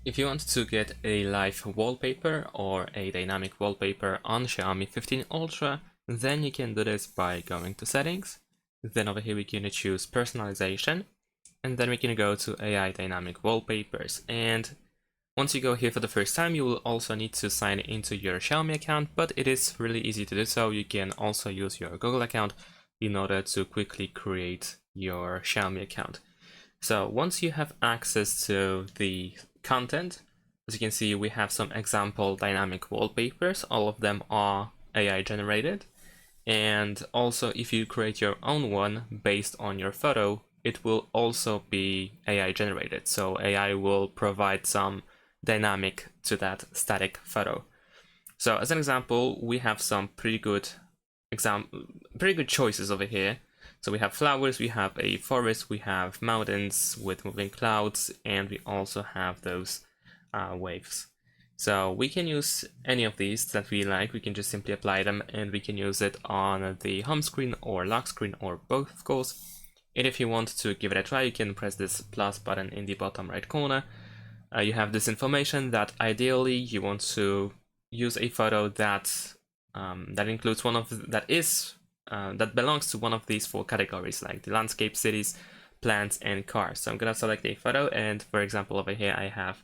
If you want to get a live wallpaper or a dynamic wallpaper on Xiaomi 15 Ultra, then you can do this by going to settings. Then over here we can choose personalization, and then we can go to AI dynamic wallpapers. And once you go here for the first time, you will also need to sign into your Xiaomi account, but it is really easy to do so. You can also use your Google account in order to quickly create your Xiaomi account. So once you have access to the content, as you can see, we have some example dynamic wallpapers. All of them are AI generated. And also, if you create your own one based on your photo, it will also be AI generated. So AI will provide some dynamic to that static photo. So as an example, we have some pretty good choices over here. So we have flowers, we have a forest, we have mountains with moving clouds, and we also have those waves. So we can use any of these that we like. We can just simply apply them, and we can use it on the home screen or lock screen or both, of course. And if you want to give it a try, you can press this plus button in the bottom right corner. You have this information that ideally you want to use a photo that includes one of that belongs to one of these four categories, like the landscape, cities, plants, and cars. So I'm gonna select a photo, and for example over here I have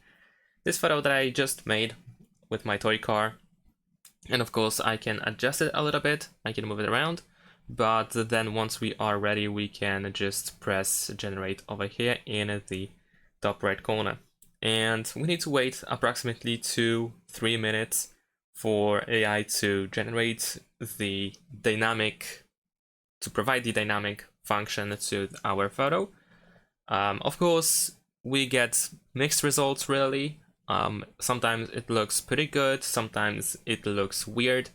this photo that I just made with my toy car, and of course I can adjust it a little bit, I can move it around, but then once we are ready we can just press generate over here in the top right corner. And we need to wait approximately 2-3 minutes for AI to generate the dynamic, to provide the dynamic function to our photo. Of course, we get mixed results really. Sometimes it looks pretty good, sometimes it looks weird.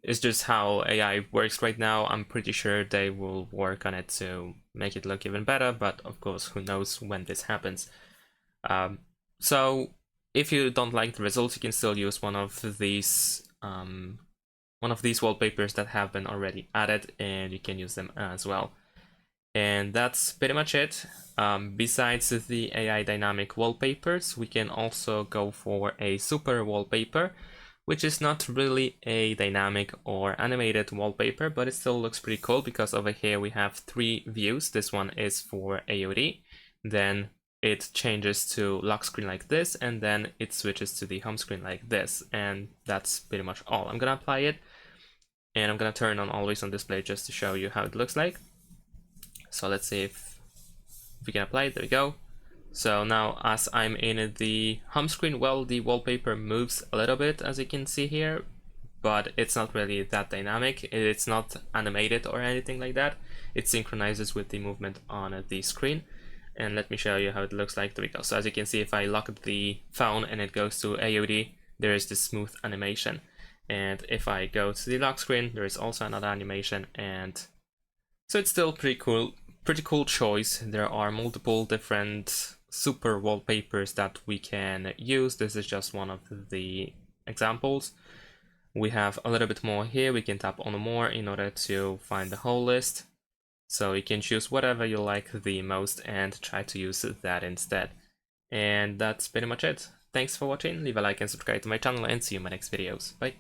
It's just how AI works right now. I'm pretty sure they will work on it to make it look even better, but of course, who knows when this happens. So if you don't like the results, you can still use one of these wallpapers that have been already added, and you can use them as well. And that's pretty much it. Besides the AI dynamic wallpapers, we can also go for a super wallpaper, which is not really a dynamic or animated wallpaper, but it still looks pretty cool because over here we have 3 views. This one is for AOD, then it changes to lock screen like this, and then it switches to the home screen like this, and that's pretty much all. I'm gonna apply it, and I'm gonna turn on always on display just to show you how it looks like. So let's see if we can apply it. There we go. So now as I'm in the home screen, well, the wallpaper moves a little bit, as you can see here, but it's not really that dynamic. It's not animated or anything like that. It synchronizes with the movement on the screen. And let me show you how it looks like. There we go. So as you can see, if I lock the phone and it goes to AOD, there is this smooth animation. And if I go to the lock screen, there is also another animation. And so it's still pretty cool choice. There are multiple different super wallpapers that we can use. This is just one of the examples. We have a little bit more here. We can tap on more in order to find the whole list. So you can choose whatever you like the most and try to use that instead. And that's pretty much it. Thanks for watching, leave a like and subscribe to my channel, and see you in my next videos. Bye!